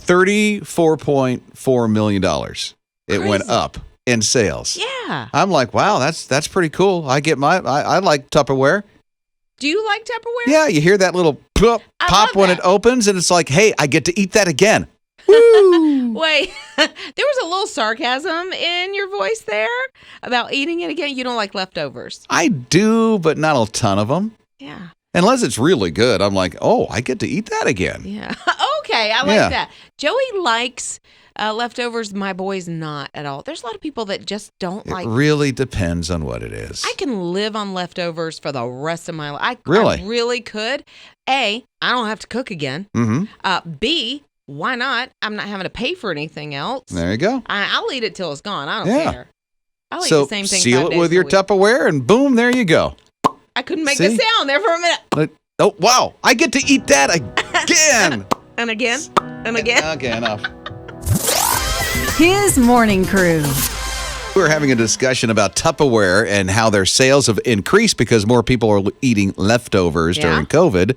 $34.4 million. It went up in sales. Yeah. I'm like, wow, that's pretty cool. I like Tupperware. Do you like Tupperware? Yeah, you hear that little pop when it opens, and it's like, hey, I get to eat that again. Woo! Wait, there was a little sarcasm in your voice there about eating it again. You don't like leftovers. I do, but not a ton of them. Yeah. Unless it's really good. I'm like, oh, I get to eat that again. Yeah. Okay, I like that. Joey likes leftovers. My boy's not at all. There's a lot of people that just don't like. It really depends on what it is. I can live on leftovers for the rest of my life. Really? I really could. A, I don't have to cook again. Mm-hmm. B, why not? I'm not having to pay for anything else. There you go. I'll eat it till it's gone. I don't care. I'll eat the same thing. Seal it with your Tupperware, and boom, there you go. I couldn't make the sound there for a minute. Oh, wow. I get to eat that again. And again. And again. Okay, enough. His Morning Crew. We were having a discussion about Tupperware and how their sales have increased because more people are eating leftovers during COVID.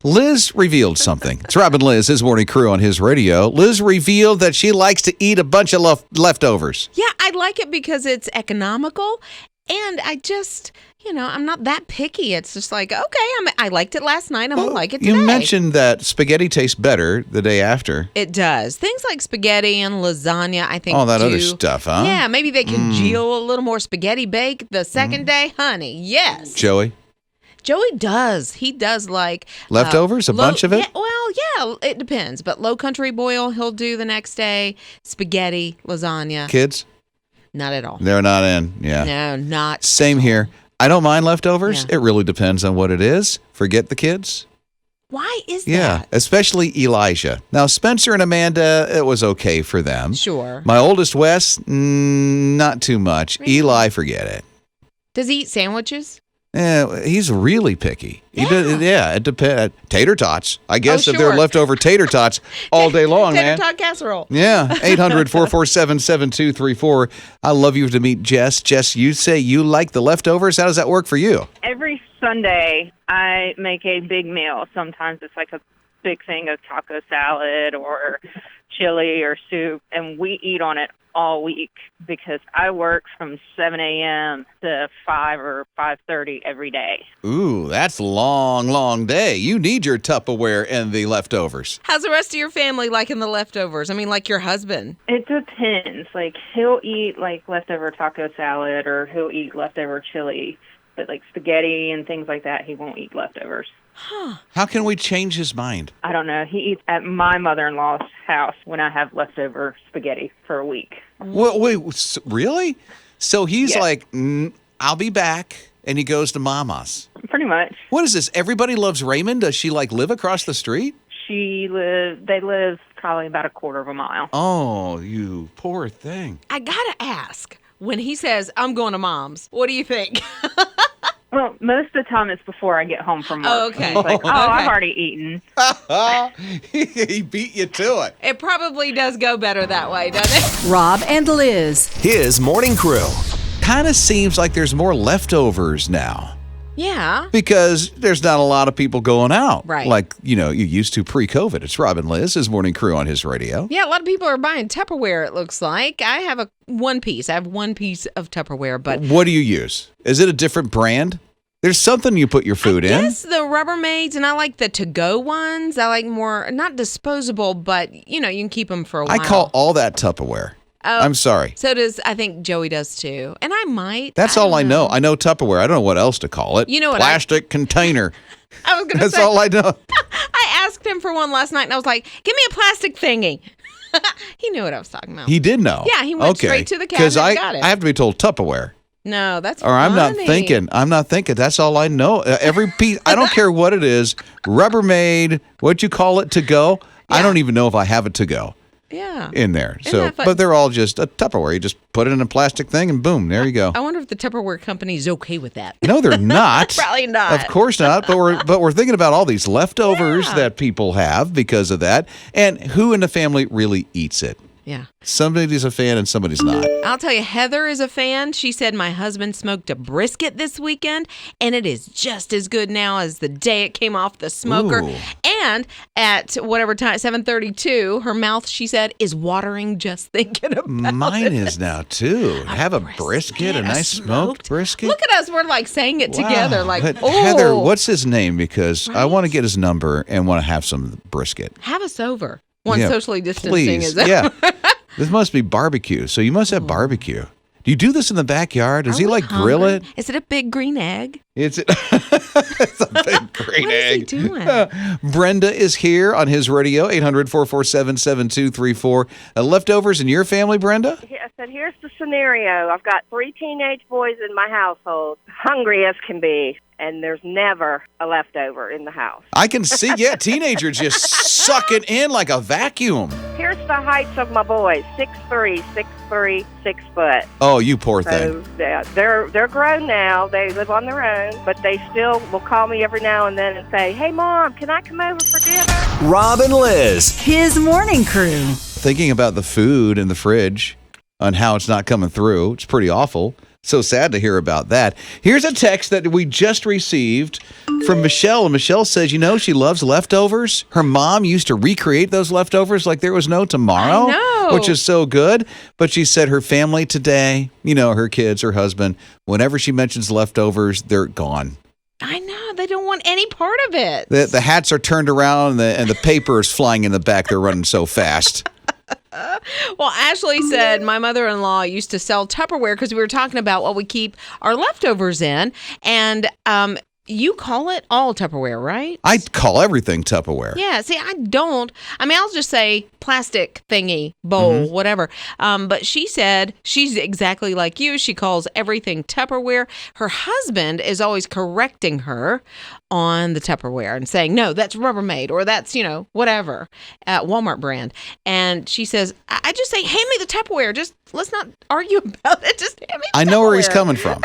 Liz revealed something. It's Rob and Liz, His Morning Crew on His Radio. Liz revealed that she likes to eat a bunch of leftovers. Yeah, I like it because it's economical. And I just, I'm not that picky. It's just like, okay, I liked it last night. I'm going to like it today. You mentioned that spaghetti tastes better the day after. It does. Things like spaghetti and lasagna, I think, all that other stuff, huh? Yeah, maybe they congeal a little more spaghetti bake the second day. Honey, yes. Joey does. He does like leftovers, a bunch of it? Yeah, it depends. But low country boil, he'll do the next day. Spaghetti, lasagna. Kids? Not at all. They're not in. Yeah. No, not. Same here. I don't mind leftovers. Yeah. It really depends on what it is. Forget the kids. Why is that? Yeah, especially Elijah. Now, Spencer and Amanda, it was okay for them. Sure. My oldest, Wes, not too much. Really? Eli, forget it. Does he eat sandwiches? Yeah, he's really picky. It depends. Tater tots. I guess if sure. they're leftover tater tots all day long, man. Tater tot casserole. Yeah, 800-447-7234. I love you to meet Jess. Jess, you say you like the leftovers. How does that work for you? Every Sunday, I make a big meal. Sometimes it's like a big thing of taco salad or chili or soup, and we eat on it all week because I work from 7 a.m. to 5 or 5:30 every day. Ooh, that's a long, long day. You need your Tupperware and the leftovers. How's the rest of your family liking the leftovers? I mean, like your husband. It depends. Like, he'll eat, like, leftover taco salad or he'll eat leftover chili. But, like, spaghetti and things like that, he won't eat leftovers. Huh. How can we change his mind? I don't know. He eats at my mother-in-law's house when I have leftover spaghetti for a week. Well, wait, really? So he's like, I'll be back, and he goes to Mama's. Pretty much. What is this? Everybody Loves Raymond? Does she, live across the street? They live probably about a quarter of a mile. Oh, you poor thing. I gotta ask, when he says, I'm going to Mom's, what do you think? Well, most of the time it's before I get home from work. Oh, okay. It's like, I've already eaten. He beat you to it. It probably does go better that way, doesn't it? Rob and Liz. His Morning Crew. Kind of seems like there's more leftovers now. Yeah. Because there's not a lot of people going out. Right. Like, you used to pre-COVID. It's Rob and Liz, His Morning Crew on His Radio. Yeah, a lot of people are buying Tupperware, it looks like. I have one piece. I have one piece of Tupperware, but... What do you use? Is it a different brand? There's something you put your food in. Yes, the Rubbermaids, and I like the to-go ones. I like more, not disposable, but, you can keep them for a while. I call all that Tupperware. Oh, I'm sorry. So I think Joey does too. And I might. That's all I know. I know Tupperware. I don't know what else to call it. You know what? Plastic container. I was going to say. That's all I know. I asked him for one last night, and I was like, give me a plastic thingy. He knew what I was talking about. He did know. Yeah, he went straight to the cabinet and got it. I have to be told Tupperware. No, that's Or I'm not thinking. That's all I know. Every piece, I don't care what it is, Rubbermaid, what you call it, to go. Yeah. I don't even know if I have it to go. Yeah. In there. But they're all just a Tupperware. You just put it in a plastic thing and boom, there you go. I wonder if the Tupperware company is okay with that. No, they're not. Probably not. Of course not. But we're thinking about all these leftovers that people have because of that. And who in the family really eats it? Yeah. Somebody's a fan and somebody's not. I'll tell you, Heather is a fan. She said, my husband smoked a brisket this weekend, and it is just as good now as the day it came off the smoker. Ooh. And at whatever time, 7:32, her mouth, she said, is watering just thinking about Mine it. is now, too. Have a brisket, a nice smoked brisket. Look at us. We're like saying it together. Like, But oh. Heather, what's his name? Because I want to get his number and want to have some brisket. Have us over once Yeah, socially distancing please. is over. Yeah. This must be barbecue. So you must have barbecue. Do you do this in the backyard? Does Are he we like grill hungry? it? Is it a big green egg? It's a big green What is egg. he doing? Brenda is here on his radio, 800-447-7234. Leftovers in your family, Brenda? I said, here's the scenario. I've got 3 teenage boys in my household, hungry as can be, and there's never a leftover in the house. I can see, teenagers just sucking in like a vacuum. Here's the heights of my boys, 6'3", 6'3", 6 foot. Oh, you poor thing. So yeah, they're grown now. They live on their own, but they still will call me every now and then and say, hey, Mom, can I come over for dinner? Rob and Liz. His morning crew. Thinking about the food in the fridge on how it's not coming through. It's pretty awful. So sad to hear about that. Here's a text that we just received from Michelle. And Michelle says, she loves leftovers. Her mom used to recreate those leftovers like there was no tomorrow. I know. Which is so good. But she said her family today, her kids, her husband, whenever she mentions leftovers, they're gone. I know. They don't want any part of it. The hats are turned around and the paper is flying in the back. They're running so fast. Well, Ashley said my mother-in-law used to sell Tupperware because we were talking about what we keep our leftovers in. And you call it all Tupperware, right? I call everything Tupperware. Yeah. See, I don't. I mean, I'll just say plastic thingy, bowl, whatever. But she said she's exactly like you. She calls everything Tupperware. Her husband is always correcting her on the Tupperware and saying, no, that's Rubbermaid or that's, whatever, Walmart brand. And she says, I just say, hand me the Tupperware. Just let's not argue about it. Just hand me the I know where he's Tupperware." coming from.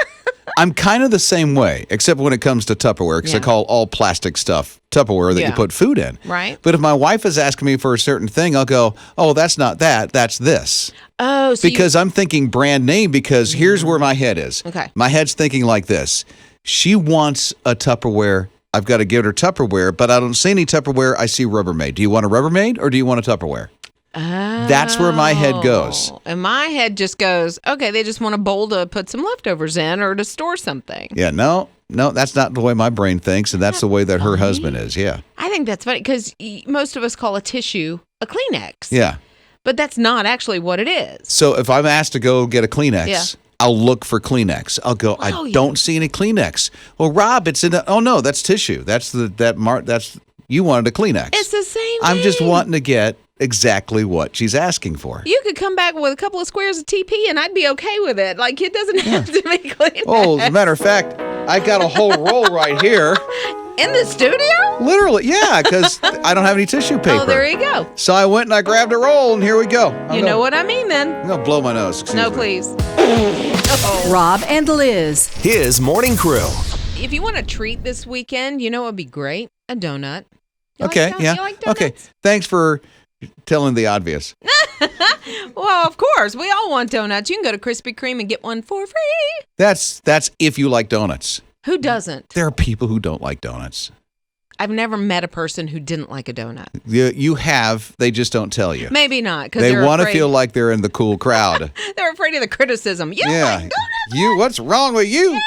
I'm kind of the same way, except when it comes to Tupperware, because I Yeah. call all plastic stuff Tupperware that you Yeah. put food in. Right. But if my wife is asking me for a certain thing, I'll go, oh, that's not that, that's this. Oh, so Because I'm thinking brand name, because here's where my head is. Okay. My head's thinking like this. She wants a Tupperware. I've got to give her Tupperware, but I don't see any Tupperware. I see Rubbermaid. Do you want a Rubbermaid or do you want a Tupperware? That's where my head goes. And my head just goes, okay, they just want a bowl to put some leftovers in or to store something. Yeah, no, that's not the way my brain thinks, and that's the way that her husband is, yeah. I think that's funny because most of us call a tissue a Kleenex. Yeah. But that's not actually what it is. So if I'm asked to go get a Kleenex, Yeah. I'll look for Kleenex. I'll go, I don't see any Kleenex. Well, Rob, it's in oh no, that's tissue. That's you wanted a Kleenex. It's the same I'm just thing. wanting to get exactly what she's asking for. You could come back with a couple of squares of TP and I'd be okay with it. Like, it doesn't have to be Kleenex. Oh, as a matter of fact, I got a whole roll right here. In the studio? Literally, yeah, because I don't have any tissue paper. Oh, there you go. So I went and I grabbed a roll, and here we go. You know what I mean then. I'm going to blow my nose. Excuse No, me. please. Rob and Liz. His morning crew. If you want a treat this weekend, you know what would be great? A donut. You like Okay, donuts? yeah. You like donuts? Okay, thanks for telling the obvious. Well, of course. We all want donuts. You can go to Krispy Kreme and get one for free. That's if you like donuts. Who doesn't? There are people who don't like donuts. I've never met a person who didn't like a donut. You have, they just don't tell you. Maybe not, because They they're want to afraid. feel like they're in the cool crowd. They're afraid of the criticism. You don't Yeah. like donuts? What's wrong with you?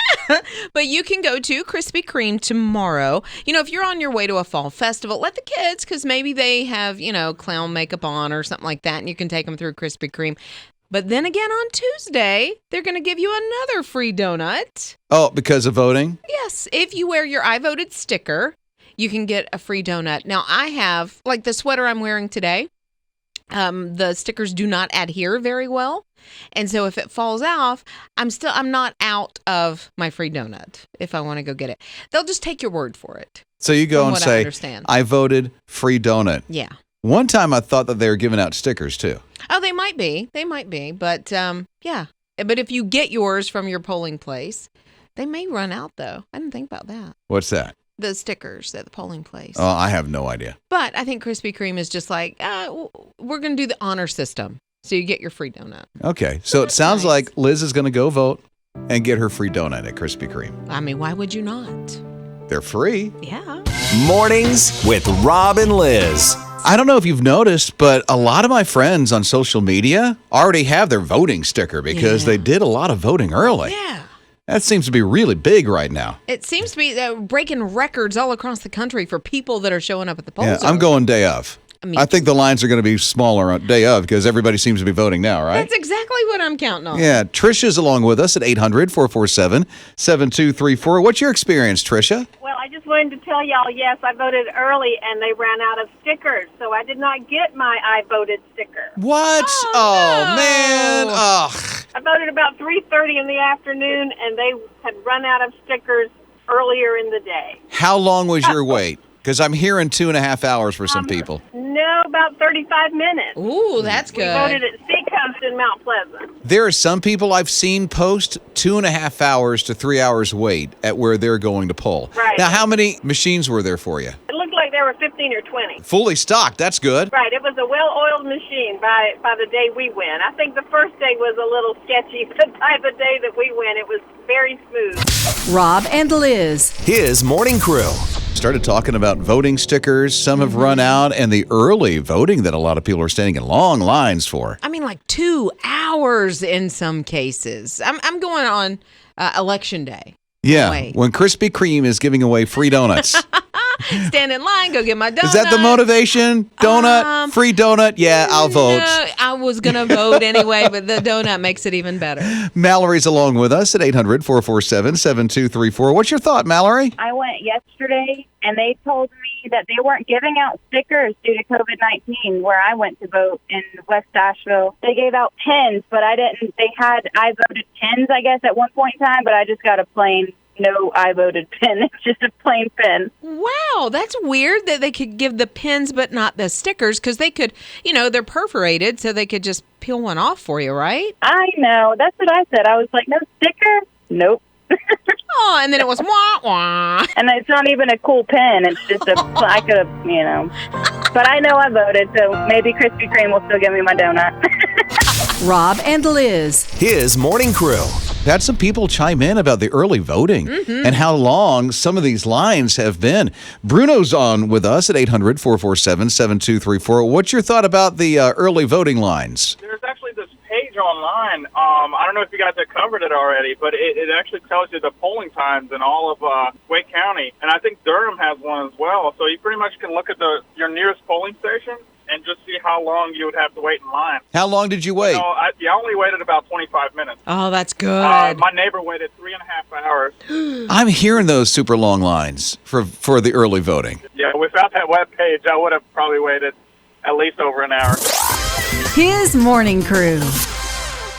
But you can go to Krispy Kreme tomorrow. If you're on your way to a fall festival, let the kids, because maybe they have, clown makeup on or something like that, and you can take them through Krispy Kreme. But then again on Tuesday, they're going to give you another free donut. Oh, because of voting? Yes, if you wear your I voted sticker, you can get a free donut. Now, I have, like the sweater I'm wearing today, the stickers do not adhere very well. And so if it falls off, I'm not out of my free donut if I want to go get it. They'll just take your word for it. So you go From and what I say, understand. I voted free donut. Yeah. One time I thought that they were giving out stickers too. Oh, they might be. But yeah. But if you get yours from your polling place, they may run out though. I didn't think about that. What's that? The stickers at the polling place. Oh, I have no idea. But I think Krispy Kreme is just like, we're going to do the honor system. So you get your free donut. Okay, so it sounds nice. like Liz is going to go vote and get her free donut at Krispy Kreme. I mean, why would you not? They're free. Yeah. Mornings with Rob and Liz. I don't know if you've noticed, but a lot of my friends on social media already have their voting sticker because they did a lot of voting early. Yeah. That seems to be really big right now. It seems to be breaking records all across the country for people that are showing up at the polls. Yeah, I'm going day of. mean, I think the lines are going to be smaller on day of because everybody seems to be voting now, right? That's exactly what I'm counting on. Yeah, Trisha's along with us at 800-447-7234. What's your experience, Trisha? Well, I just wanted to tell y'all, yes, I voted early and they ran out of stickers, so I did not get my I voted sticker. What? Oh, no. Man. Ugh. I voted about 3:30 in the afternoon and they had run out of stickers earlier in the day. How long was your wait? Because I'm hearing 2.5 hours for some people. No, about 35 minutes. Ooh, that's We good. voted at Seacoast in Mount Pleasant. There are some people I've seen post 2.5 hours to 3 hours wait at where they're going to poll. Right. Now, how many machines were there for you? It looked like there were 15 or 20. Fully stocked. That's good. Right, it was a well-oiled machine by the day we went. I think the first day was a little sketchy, but by the day that we went, it was very smooth. Rob and Liz. His morning crew. Started talking about voting stickers. Some have run out, and the early voting that a lot of people are standing in long lines for. I mean, like 2 hours in some cases. I'm going on election day. Yeah, Wait. when Krispy Kreme is giving away free donuts. Stand in line, go get my donut. Is that the motivation? Donut, free donut? Yeah, I'll vote. No, I was going to vote anyway, but the donut makes it even better. Mallory's along with us at 800-447-7234. What's your thought, Mallory? I went yesterday, and they told me that they weren't giving out stickers due to COVID-19 where I went to vote in West Asheville. They gave out pins, but I didn't. I voted pins, I guess, at one point in time, but I just got a plain no I voted pin. It's just a plain pin. Wow, that's weird that they could give the pins but not the stickers because they could, they're perforated, so they could just peel one off for you, right? I know. That's what I said. I was like, no sticker? Nope. Oh, and then it was wah, wah. And it's not even a cool pen. It's just I could have, But I know I voted, so maybe Krispy Kreme will still give me my donut. Rob and Liz. His morning crew. Had some people chime in about the early voting and how long some of these lines have been. Bruno's on with us at 800-447-7234. What's your thought about the early voting lines? There's actually this page online. I don't know if you guys have covered it already, but it actually tells you the polling times in all of Wake County. And I think Durham has one as well. So you pretty much can look at your nearest polling station and just see how long you would have to wait in line. How long did you wait? I only waited about 25 minutes. Oh, that's good. My neighbor waited 3.5 hours. I'm hearing those super long lines for the early voting. Yeah, without that web page, I would have probably waited at least over an hour. His morning crew.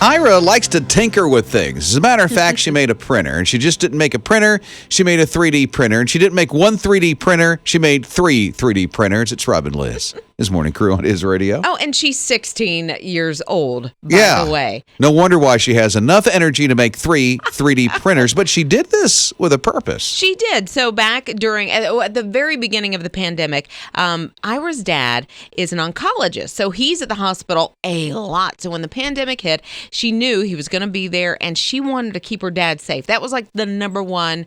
Ira likes to tinker with things. As a matter of fact, she made a printer, and she just didn't make a printer. She made a 3D printer, and she didn't make one 3D printer. She made 3 3D printers. It's Rob and Liz. His morning crew on His Radio. Oh, and she's 16 years old, by the way. No wonder why she has enough energy to make 3 3D printers, but she did this with a purpose. She did. So back at the very beginning of the pandemic, Ira's dad is an oncologist. So he's at the hospital a lot. So when the pandemic hit, she knew he was going to be there, and she wanted to keep her dad safe. That was like the number one,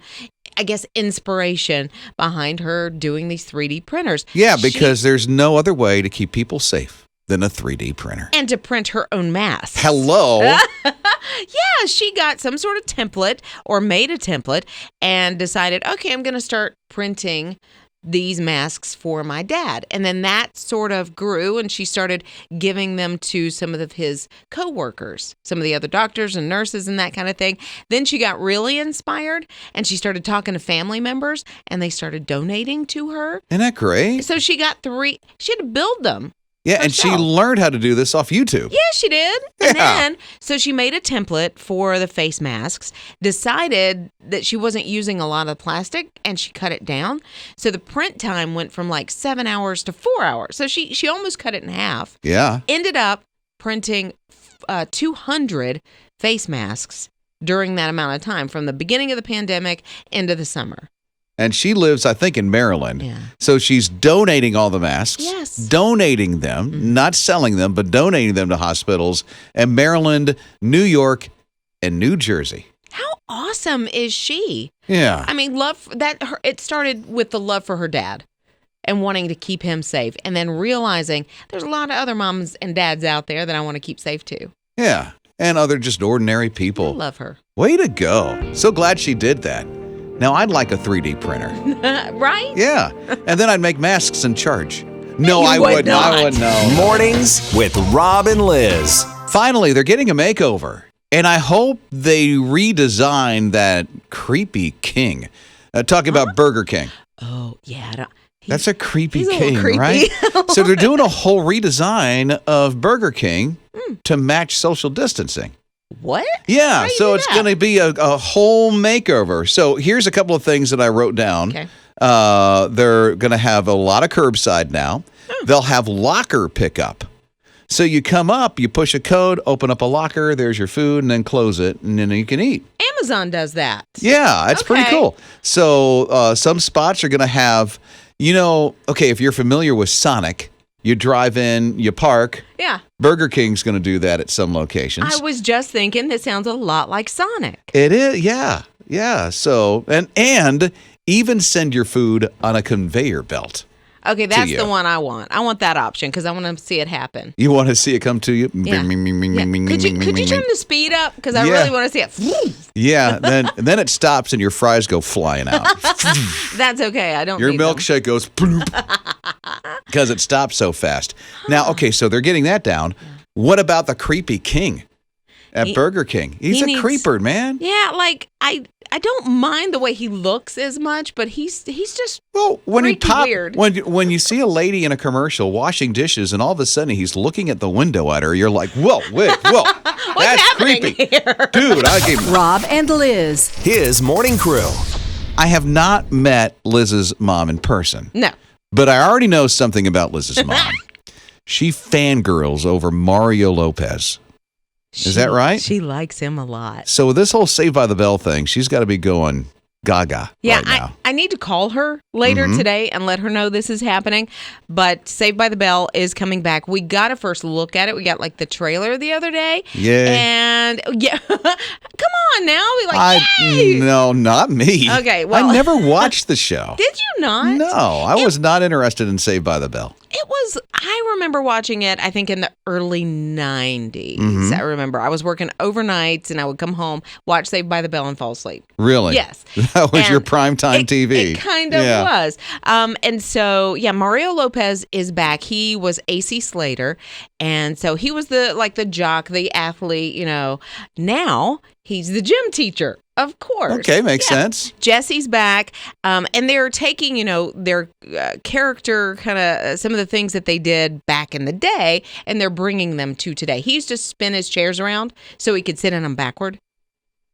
I guess, inspiration behind her doing these 3D printers. Yeah, because there's no other way to keep people safe than a 3D printer. And to print her own masks. Hello. Yeah, she got some sort of template or made a template and decided, okay, I'm going to start printing these masks for my dad. And then that sort of grew, and she started giving them to some of his coworkers, some of the other doctors and nurses and that kind of thing. Then she got really inspired, and she started talking to family members, and they started donating to her. Isn't that great? So she got 3. She had to build them. Yeah, and she herself. learned how to do this off YouTube. Yeah, she did. Yeah. And then, so she made a template for the face masks, decided that she wasn't using a lot of plastic, and she cut it down. So the print time went from like 7 hours to 4 hours. So she almost cut it in half. Yeah. Ended up printing 200 face masks during that amount of time, from the beginning of the pandemic into the summer. And she lives, I think, in Maryland. Yeah. So she's donating all the masks. Yes. Donating them, not selling them, but donating them to hospitals in Maryland, New York, and New Jersey. How awesome is she? Yeah. I mean, it started with the love for her dad and wanting to keep him safe, and then realizing there's a lot of other moms and dads out there that I want to keep safe too. Yeah. And other just ordinary people. I love her. Way to go. So glad she did that. Now, I'd like a 3D printer. Right? Yeah. And then I'd make masks and charge. No, You I would wouldn't. I not. wouldn't. No. Mornings with Rob and Liz. Finally, they're getting a makeover. And I hope they redesign that creepy king. Talking about Burger King. Oh, yeah. That's a creepy he's a little king, creepy. right? So they're doing a whole redesign of Burger King to match social distancing. What? Yeah, How you so do it's that? going to be a whole makeover. So here's a couple of things that I wrote down. Okay. They're going to have a lot of curbside now. They'll have locker pickup. So you come up, you push a code, open up a locker, there's your food, and then close it, and then you can eat. Amazon does that. Yeah, it's pretty Okay. cool. So some spots are going to have, if you're familiar with Sonic, you drive in, you park. Yeah. Burger King's going to do that at some locations. I was just thinking this sounds a lot like Sonic. It is, yeah. Yeah. So, and even send your food on a conveyor belt. Okay, that's you. the one I want. I want that option because I want to see it happen. You want to see it come to you? Yeah. Could you turn the speed up? Because I Yeah. really want to see it. Yeah, then it stops and your fries go flying out. That's okay. I don't Your need them. milkshake goes because it stops so fast. Now, okay, so they're getting that down. What about the creepy king at Burger King? He's he a needs- creeper, man. Yeah, like I don't mind the way he looks as much, but he's just Well, when you freaky pop, weird. when you see a lady in a commercial washing dishes, and all of a sudden he's looking at the window at her, you're like, whoa, that's happening creepy, here? dude. I gave. Rob and Liz. His morning crew. I have not met Liz's mom in person, no. but I already know something about Liz's mom. She fangirls over Mario Lopez. Is that right? She likes him a lot. So with this whole Saved by the Bell thing, she's got to be going gaga Yeah, right now. I need to call her later today and let her know this is happening. But Saved by the Bell is coming back. We got to first look at it. We got like the trailer the other day. Yeah. And yeah, come on now. We like, yay! No, not me. Okay, well- I never watched the show. Did you not? No, I was not interested in Saved by the Bell. It was, I remember watching it, I think in the early 90s. Mm-hmm. I remember I was working overnights and I would come home, watch Saved by the Bell and fall asleep. Really? Yes. That was your And primetime TV. It kind of was. And so, yeah, Mario Lopez is back. He was AC Slater. And so he was the jock, the athlete, Now he's the gym teacher. Of course. Okay, makes sense. Jesse's back, and they're taking, their character, kind of some of the things that they did back in the day, and they're bringing them to today. He used to spin his chairs around so he could sit in them backward,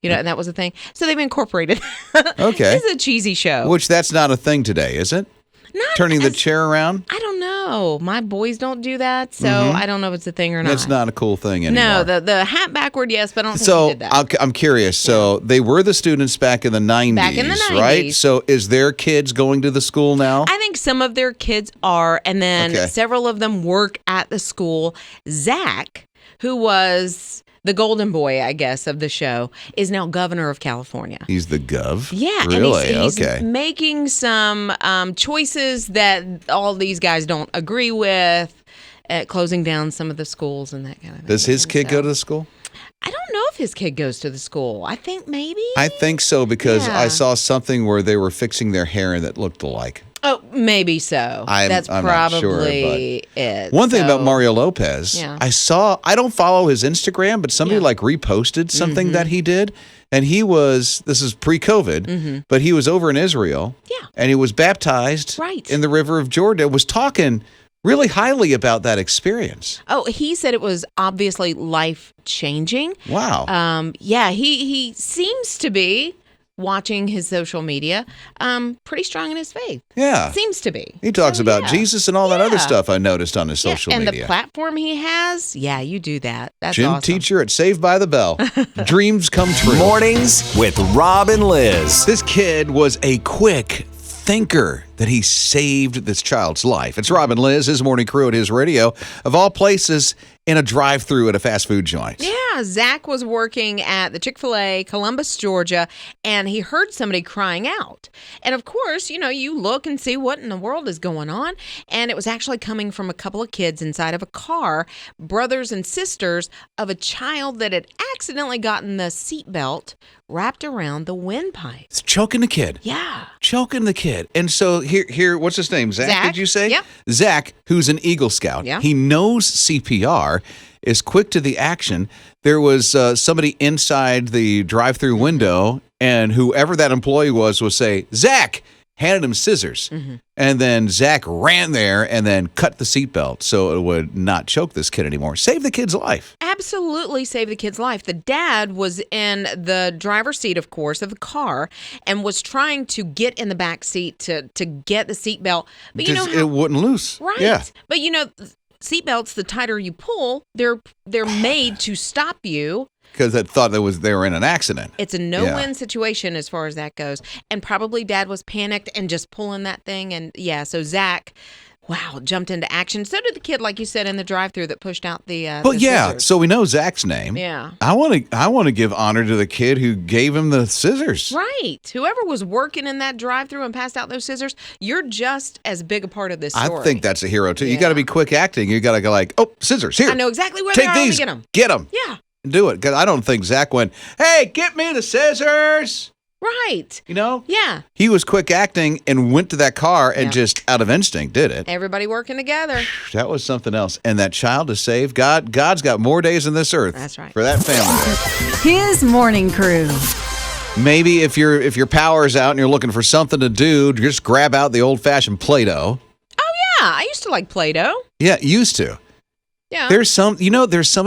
and that was a thing. So they've incorporated. Okay. It's a cheesy show. Which that's not a thing today, is it? Not Turning the as- chair around? I don't know. My boys don't do that, so I don't know if it's a thing or not. It's not a cool thing anymore. No, the hat backward, yes, but I don't think So he did that. I'm curious. So they were the students back in the 90s, Back in the right? 90s. So is their kids going to the school now? I think some of their kids are, and then Okay. several of them work at the school. Zach, who was the golden boy, I guess, of the show, is now governor of California. He's the gov? Yeah, Really? and he's Okay. making some choices that all these guys don't agree with, closing down some of the schools and that kind of thing. Does his And kid so- go to the school? I don't know if his kid goes to the school. I think maybe. I think so because Yeah. I saw something where they were fixing their hair and it looked alike. Oh, maybe so. That's I'm not sure, probably it. One thing about So- Mario Lopez, Yeah. I don't follow his Instagram, but somebody Yeah. reposted something that he did. And this is pre-COVID, but he was over in Israel. Yeah. And he was baptized Right. in the river of Jordan, was talking really highly about that experience. Oh, he said it was obviously life-changing. Wow. Yeah, he seems to be watching his social media, pretty strong in his faith. Yeah. Seems to be. He talks So, about yeah. Jesus and all that other Yeah. stuff I noticed on his social and media. the platform he has, yeah, you do that. That's Gym awesome. teacher at Saved by the Bell. Dreams come true. Mornings with Rob and Liz. This kid was a quick thinker that he saved this child's life. It's Rob and Liz, his morning crew at his radio, of all places, in a drive-thru at a fast food joint. Yeah, Zach was working at the Chick-fil-A, Columbus, Georgia, and he heard somebody crying out. And of course, you look and see what in the world is going on. And it was actually coming from a couple of kids inside of a car, brothers and sisters of a child that had accidentally gotten the seatbelt wrapped around the windpipe. It's choking the kid. Yeah. Choking the kid. And so here, what's his name? Zach, did you say? Yep. Zach, who's an Eagle Scout. Yeah. He knows CPR, is quick to the action. There was somebody inside the drive-thru window, and whoever that employee was would say, Zach, handed him scissors. Mm-hmm. And then Zach ran there and then cut the seatbelt so it would not choke this kid anymore. Save the kid's life. Absolutely save the kid's life. The dad was in the driver's seat, of course, of the car and was trying to get in the back seat to get the seatbelt. But it wouldn't loose. Right. Yeah. But seatbelts, the tighter you pull, they're made to stop you. Because they thought they were in an accident. It's a no-win situation as far as that goes. And probably Dad was panicked and just pulling that thing. And so Zach, jumped into action. So did the kid, like you said, in the drive-thru that pushed out the scissors. So we know Zach's name. Yeah. I want to give honor to the kid who gave him the scissors. Right. Whoever was working in that drive-thru and passed out those scissors, you're just as big a part of this story. I think that's a hero, too. Yeah. You got to be quick acting. You got to go like, oh, scissors, here. I know exactly where they are. Take these. Get them. Yeah. Do it, because I don't think Zach went, hey, get me the scissors. Right. Yeah. He was quick acting and went to that car and just out of instinct did it. Everybody working together. That was something else. And that child is saved. God's got more days on this earth. That's right. For that family. His morning crew. Maybe if your power's out and you're looking for something to do, just grab out the old-fashioned Play-Doh. Oh, yeah. I used to like Play-Doh. Yeah, used to. Yeah. There's some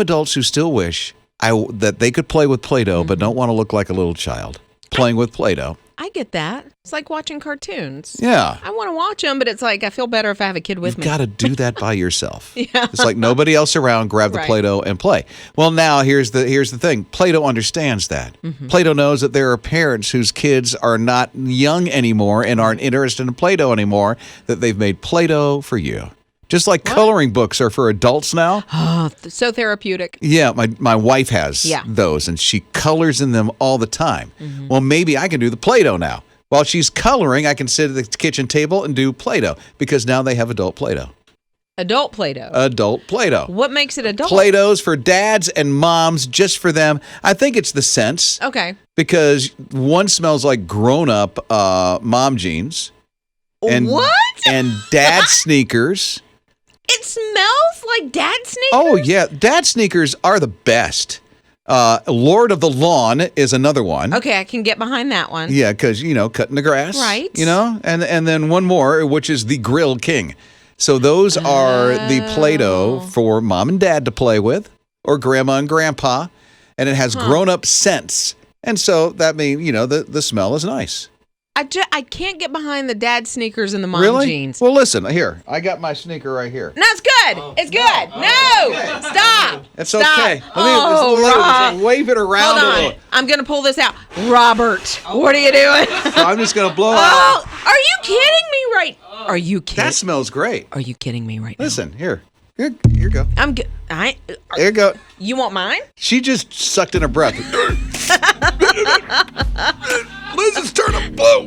adults who still wish that they could play with Play-Doh, but don't want to look like a little child playing with Play-Doh. I get that. It's like watching cartoons. Yeah. I want to watch them, but it's like I feel better if I have a kid with me. You've got to do that by yourself. Yeah. It's like nobody else around, grab the Play-Doh and play. Well, now here's the thing. Play-Doh understands that. Mm-hmm. Play-Doh knows that there are parents whose kids are not young anymore and aren't interested in Play-Doh anymore, that they've made Play-Doh for you. Just like coloring books are for adults now. Oh, so therapeutic. Yeah, my wife has those, and she colors in them all the time. Mm-hmm. Well, maybe I can do the Play-Doh now. While she's coloring, I can sit at the kitchen table and do Play-Doh, because now they have adult Play-Doh. Adult Play-Doh. Adult Play-Doh. What makes it adult? Play-Dohs for dads and moms, just for them. I think it's the scents. Okay. Because one smells like grown-up mom jeans. And, what? And dad sneakers. It smells like dad sneakers? Oh, yeah. Dad sneakers are the best. Lord of the Lawn is another one. Okay, I can get behind that one. Yeah, because, cutting the grass. Right. And then one more, which is the Grill King. So those are the Play-Doh for mom and dad to play with, or grandma and grandpa. And it has grown-up scents. And so that means, the smell is nice. I can't get behind the dad sneakers and the mom jeans. Well, listen, here. I got my sneaker right here. No, it's good. It's good. No, stop. It's stop. okay. Let me wave it around a little. I'm going to pull this out. Robert, what are you doing? So I'm just going to blow out. Are you kidding me right? Are you kidding? That smells great. Are you kidding me right now? Listen, here. Here you go. I'm good. Here you go. You want mine? She just sucked in her breath. Liz is turning blue.